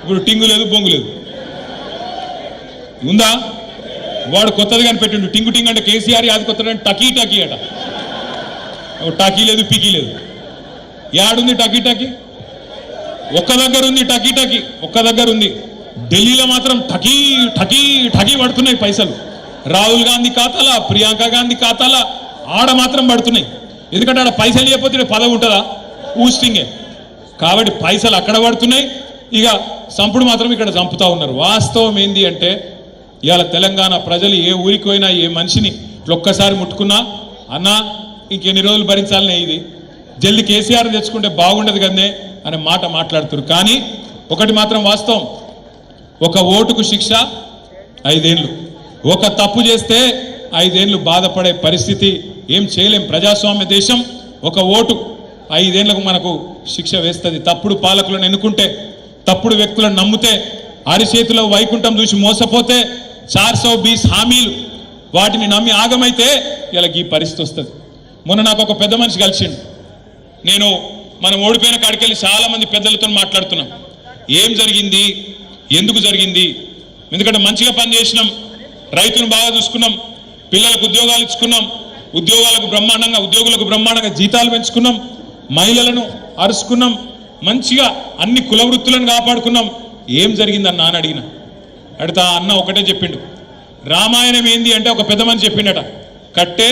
ఇప్పుడు టింగు లేదు బొంగు లేదు ఉందా? వాడు కొత్తది కనిపెట్టిండు టింగు టింగ్ అంటే కేసీఆర్ అది కొత్తది టకీ టకీ అట. టకీ లేదు పికీ లేదు. యాడుంది టకీ టకీ? ఒక్క దగ్గర ఉంది టకీ టకీ, ఒక్క దగ్గర ఉంది. ఢిల్లీలో మాత్రం టకీ టకీ టకీ పడుతున్నాయి పైసలు. రాహుల్ గాంధీ ఖాతాలా, ప్రియాంక గాంధీ ఖాతాలా ఆడ మాత్రం పడుతున్నాయి. ఎందుకంటే ఆడ పైసలు ఇవ్వకపోతే పదవి ఉంటుందా? ఊస్టింగే. కాబట్టి పైసలు అక్కడ పడుతున్నాయి. ఇక సంపుడు మాత్రం ఇక్కడ చంపుతా ఉన్నారు. వాస్తవం ఏంది అంటే ఇవాళ తెలంగాణ ప్రజలు ఏ ఊరికి పోయినా ఏ మనిషిని ఒక్కసారి ముట్టుకున్నా అన్నా ఇంకెన్ని రోజులు భరించాలనే ఇది జల్ది కేసీఆర్ తెచ్చుకుంటే బాగుండదు కదనే అనే మాట మాట్లాడుతున్నారు. కానీ ఒకటి మాత్రం వాస్తవం, ఒక ఓటుకు శిక్ష 5 ఏళ్ళు, ఒక తప్పు చేస్తే 5 ఏళ్ళు బాధపడే పరిస్థితి. ఏం చేయలేం. ప్రజాస్వామ్య దేశం. ఒక ఓటు 5 ఏళ్లకు మనకు శిక్ష వేస్తుంది. తప్పుడు పాలకులను ఎన్నుకుంటే, తప్పుడు వ్యక్తులను నమ్మితే, అరిచేతిలో వైకుంఠం చూసి మోసపోతే, 420 హామీలు వాటిని నమ్మి ఆగమైతే ఇలా ఈ పరిస్థితి వస్తుంది. మొన్న నాకు ఒక పెద్ద మనిషి కలిసిండు. నేను మనం ఓడిపోయిన కాడికెళ్ళి చాలా మంది పెద్దలతో మాట్లాడుతున్నాం. ఏం జరిగింది, ఎందుకు జరిగింది? ఎందుకంటే మంచిగా పనిచేసినాం, రైతును బాగా చూసుకున్నాం, పిల్లలకు ఉద్యోగాలు ఇచ్చుకున్నాం, ఉద్యోగులకు బ్రహ్మాండంగా జీతాలు పెంచుకున్నాం, మహిళలను అరుచుకున్నాం, మంచిగా అన్ని కుల వృత్తులను కాపాడుకున్నాం. ఏం జరిగిందన్న అని అడిగిన. అడిగితే అన్న ఒకటే చెప్పిండు. రామాయణం ఏంది అంటే ఒక పెద్ద మనిషి చెప్పిండట, కట్టే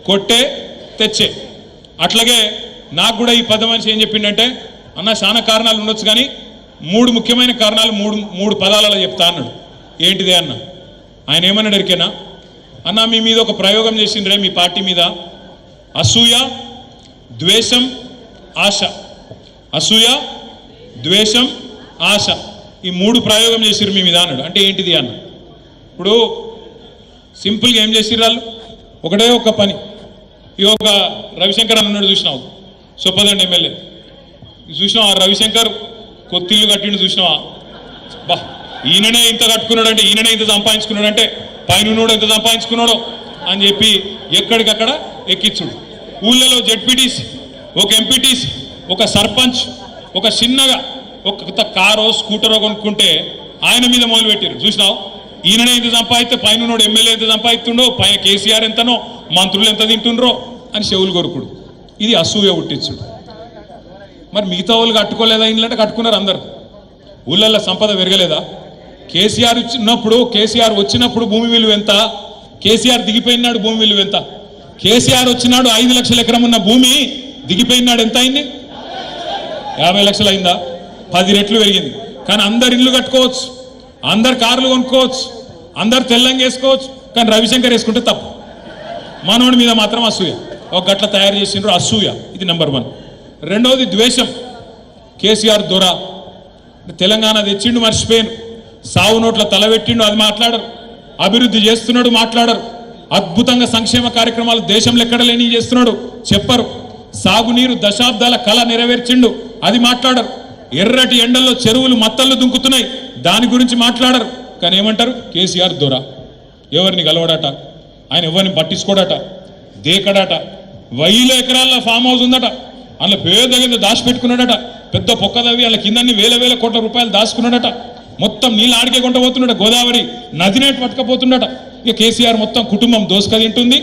కొట్టే తెచ్చే. అట్లాగే నాకు కూడా ఈ పెద్ద మనిషి ఏం చెప్పిండంటే, అన్న చాలా కారణాలు ఉండొచ్చు కానీ 3 ముఖ్యమైన కారణాలు మూడు పదాలలో చెప్తా అన్నాడు. ఏంటిదే అన్న? ఆయన ఏమన్నాడు ఎరికేనా? అన్న మీ మీద ఒక ప్రయోగం చేసిండ్రే మీ పార్టీ మీద, అసూయ ద్వేషం ఆశ. అసూయ ద్వేషం ఆశ, ఈ 3 ప్రయోగం చేసిర్రు మీ మీద అన్నాడు. అంటే ఏంటిది అన్న? ఇప్పుడు సింపుల్గా ఏం చేసిర్రు వాళ్ళు? ఒకటే ఒక పని. ఈ ఒక రవిశంకర్ అన్నాడు చూసినావు, సొప్పదండి ఎమ్మెల్యే చూసినావా? రవిశంకర్ కొత్తిల్లు కట్టిండు చూసినావా? బా ఈయననే ఇంత కట్టుకున్నాడంటే, ఈయననే ఇంత సంపాదించుకున్నాడంటే పైన ఎంత సంపాదించుకున్నాడో అని చెప్పి ఎక్కడికక్కడ ఎక్కించుడు. ఊళ్ళలో జెడ్పీటీసీ, ఒక ఎంపీటీసీ, ఒక సర్పంచ్ ఒక చిన్నగా ఒక కారో స్కూటరో కొనుక్కుంటే ఆయన మీద మొదలు పెట్టారు. చూసినావు? ఈయననే ఇంత సంపాదిస్తే పైన ఎమ్మెల్యే ఎంత సంపాదిస్తుండో, పైన కేసీఆర్ ఎంతనో, మంత్రులు ఎంత తింటుండ్రో అని చెవులు కొరుకుడు. ఇది అసూయ పుట్టించుడు. మరి మిగతా వాళ్ళు కట్టుకోలేదా? ఇళ్ళంటే కట్టుకున్నారు అందరు. ఊళ్ళల్లో సంపద పెరగలేదా? కేసీఆర్ వచ్చినప్పుడు భూమి విలువ ఎంత? కేసీఆర్ దిగిపోయినాడు భూమి విలువ ఎంత? కేసీఆర్ వచ్చినాడు 5 లక్షల ఎకరం ఉన్న భూమి దిగిపోయినాడు ఎంత అయింది? 50 లక్షలు అయిందా? 10 రెట్లు పెరిగింది. కానీ అందరు ఇల్లు కట్టుకోవచ్చు, అందరు కార్లు కొనుక్కోవచ్చు, అందరు తెల్లంగా వేసుకోవచ్చు. కానీ రవిశంకర్ వేసుకుంటే తప్పు. మనోడి మీద మాత్రం అసూయ. ఒక గట్ల తయారు చేసిండ్రు అసూయ. ఇది నెంబర్ 1. రెండవది ద్వేషం. కేసీఆర్ దొర తెలంగాణ తెచ్చిండు, మర్చిపోయాను. సావు నోట్ల తలబెట్టిండు, అది మాట్లాడరు. అభివృద్ధి చేస్తున్నాడు, మాట్లాడరు. అద్భుతంగా సంక్షేమ కార్యక్రమాలు దేశంలో ఎక్కడ లేని చేస్తున్నాడు, చెప్పరు. సాగునీరు దశాబ్దాల కళ నెరవేర్చిండు, అది మాట్లాడరు. ఎర్రటి ఎండల్లో చెరువులు మత్తళ్ళు దుంకుతున్నాయి, దాని గురించి మాట్లాడరు. కానీ ఏమంటారు? కేసీఆర్ దొర. ఎవరిని గలవడట, ఆయన ఎవరిని పట్టించుకోడట, దేకడట. 1000 ఎకరాల ఫామ్ హౌస్ ఉందట, అందులో పేద దాచిపెట్టుకున్నాడట. పెద్ద పొక్కదవి వాళ్ళ కిందన్ని వేల కోట్ల రూపాయలు దాచుకున్నాడట. మొత్తం నీళ్ళు ఆడికే కొంట పోతున్నాడ, గోదావరి నదినేటి పట్టుకపోతుండట. ఇక కేసీఆర్ మొత్తం కుటుంబం దోసుక తింటుంది.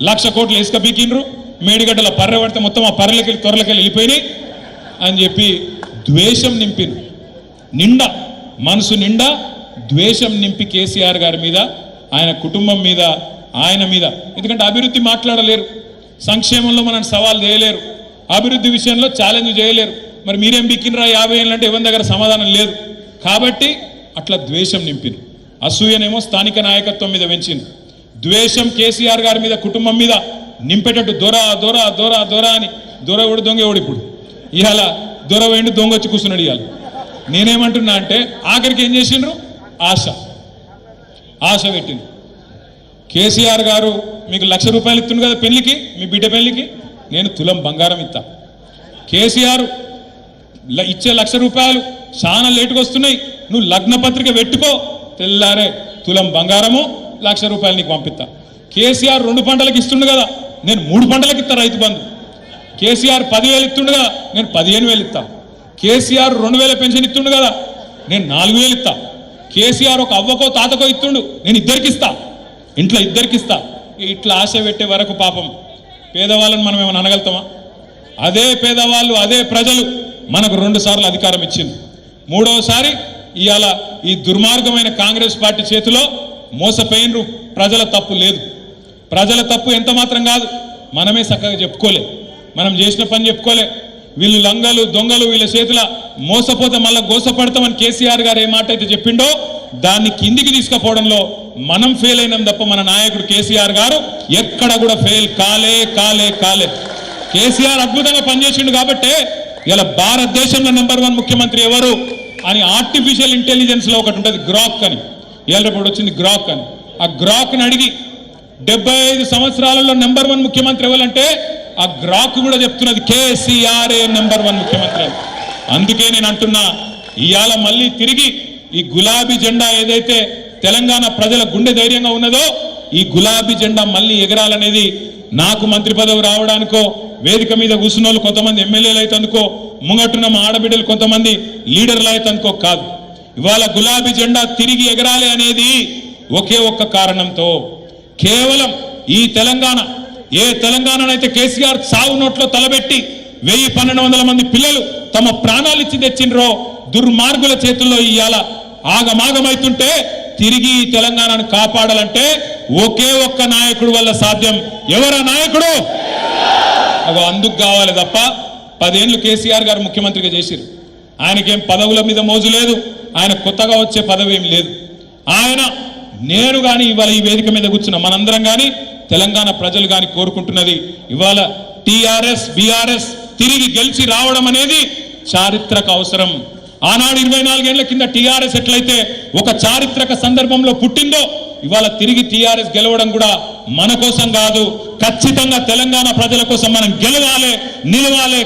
1,00,000 కోట్లు ఇసుక బీకిండ్రు, మేడిగడ్డల పర్రె పడితే మొత్తం ఆ పర్రెలకెళ్ళి త్వరలకెళ్ళి వెళ్ళిపోయినాయి అని చెప్పి ద్వేషం నింపింది. నిండా మనసు నిండా ద్వేషం నింపి కేసీఆర్ గారి మీద, ఆయన కుటుంబం మీద, ఆయన మీద. ఎందుకంటే అభివృద్ధి మాట్లాడలేరు, సంక్షేమంలో మనం సవాల్ చేయలేరు, అభివృద్ధి విషయంలో ఛాలెంజ్ చేయలేరు. మరి మీరేం బిక్కినరా 50 ఏళ్ళంటే ఎవరి దగ్గర సమాధానం లేదు. కాబట్టి అట్లా ద్వేషం నింపింది. అసూయనేమో స్థానిక నాయకత్వం మీద పెంచింది. ద్వేషం కేసీఆర్ గారి మీద, కుటుంబం మీద నింపేటట్టు దొర దొర దొర దొర అని. దొర ఓడి దొంగ ఓడి. ఇప్పుడు ఇవాళ దొర వేయండి, దొంగ వచ్చి కూర్చున్నాడు. ఇవాళ నేనేమంటున్నా అంటే ఆఖరికి ఏం చేసిండ్రు? ఆశ పెట్టింది. కేసీఆర్ గారు మీకు 1,00,000 రూపాయలు ఇస్తుంది కదా పెళ్లికి, మీ బిడ్డ పెళ్లికి, నేను తులం బంగారం ఇస్తా. కేసీఆర్ ఇచ్చే 1,00,000 రూపాయలు చాలా లేటుగా వస్తున్నాయి, నువ్వు లగ్న పత్రిక పెట్టుకో, తెల్లారే తులం బంగారము 1,00,000 రూపాయలు నీకు పంపిస్తా. కేసీఆర్ 2 పంటలకు ఇస్తుండు కదా, నేను 3 పంటలకు ఇస్తా రైతు బంధు. కేసీఆర్ 10,000 ఇస్తుండు కదా, నేను 15,000 ఇస్తా. కేసీఆర్ 2,000 పెన్షన్ ఇస్తుండు కదా, నేను 4000 ఇస్తా. కేసీఆర్ ఒక అవ్వకో తాతకో ఇస్తుండు, నేను ఇద్దరికిస్తా, ఇంట్లో ఇద్దరికిస్తా. ఇట్లా ఆశ పెట్టే వరకు పాపం పేదవాళ్ళని మనం ఏమైనా అనగలుగుతామా? అదే పేదవాళ్ళు, అదే ప్రజలు మనకు 2 సార్లు అధికారం ఇచ్చింది. 3వసారి ఇవాళ ఈ దుర్మార్గమైన కాంగ్రెస్ పార్టీ చేతిలో మోసపోయినరు. ప్రజల తప్పు లేదు. ప్రజల తప్పు ఎంత మాత్రం కాదు, మనమే చక్కగా చెప్పుకోలే, మనం చేసిన పని చెప్పుకోలే. వీళ్ళు లంగలు దొంగలు, వీళ్ళ చేతుల మోసపోతే మళ్ళీ గోసపడతామని కేసీఆర్ గారు ఏ మాట అయితే చెప్పిండో దాన్ని కిందికి తీసుకుపోవడంలో మనం ఫెయిల్ అయినాం తప్ప మన నాయకుడు కేసీఆర్ గారు ఎక్కడ కూడా ఫెయిల్ కాలే. కేసీఆర్ అద్భుతంగా పనిచేసిండు కాబట్టే ఇలా భారతదేశంలో నెంబర్ 1 ముఖ్యమంత్రి ఎవరు అని ఆర్టిఫిషియల్ ఇంటెలిజెన్స్ లో ఒకటి ఉంటుంది, గ్రాక్ అని. ఇవాళ రేపు వచ్చింది గ్రాక్ అని. ఆ గ్రాక్ని అడిగి 75 సంవత్సరాలలో నెంబర్ 1 ముఖ్యమంత్రి ఎవరంటే ఆ గ్రాక్ కూడా చెప్తున్నది కేసీఆర్ నెంబర్ 1 ముఖ్యమంత్రి అని. అందుకే నేను అంటున్నా, ఇవాళ మళ్ళీ తిరిగి ఈ గులాబీ జెండా ఏదైతే తెలంగాణ ప్రజల గుండె ధైర్యంగా ఉన్నదో ఈ గులాబీ జెండా మళ్ళీ ఎగరాలనేది నాకు మంత్రి పదవి రావడానికో, వేదిక మీద కూర్చున్న వాళ్ళు కొంతమంది ఎమ్మెల్యేలు అయితే అనుకో, ముంగట్టున్న మా ఆడబిడ్డలు కొంతమంది లీడర్లు అయితే అనుకో కాదు. ఇవాళ గులాబీ జెండా తిరిగి ఎగరాలి అనేది ఒకే ఒక్క కారణంతో, కేవలం ఈ తెలంగాణ, ఏ తెలంగాణనైతే కేసీఆర్ సాగు నోట్లో తలబెట్టి 1000-1200 మంది పిల్లలు తమ ప్రాణాలు ఇచ్చి తెచ్చిండ్రో దుర్మార్గుల చేతుల్లో ఇవాళ ఆగమాగమైతుంటే తిరిగి ఈ తెలంగాణను కాపాడాలంటే ఒకే ఒక్క నాయకుడు వల్ల సాధ్యం. ఎవరా నాయకుడు? అగో అందుకు కావాలి తప్ప 10 ఏళ్ళు కేసీఆర్ గారు ముఖ్యమంత్రిగా చేసిరు. ఆయనకేం పదవుల మీద మోజు లేదు, ఆయన కొత్తగా వచ్చే పదవి ఏం లేదు. ఆయన నేను కానీ ఇవాళ ఈ వేదిక మీద కూర్చున్న మనందరం కానీ తెలంగాణ ప్రజలు కానీ కోరుకుంటున్నది ఇవాళ టీఆర్ఎస్ బీఆర్ఎస్ తిరిగి గెలిచి రావడం అనేది చారిత్రక అవసరం. ఆనాడు 24 ఏళ్ల కింద టీఆర్ఎస్ ఎట్లయితే ఒక చారిత్రక సందర్భంలో పుట్టిందో ఇవాళ తిరిగి టీఆర్ఎస్ గెలవడం కూడా మన కోసం కాదు, ఖచ్చితంగా తెలంగాణ ప్రజల కోసం మనం గెలవాలి, నిలవాలి.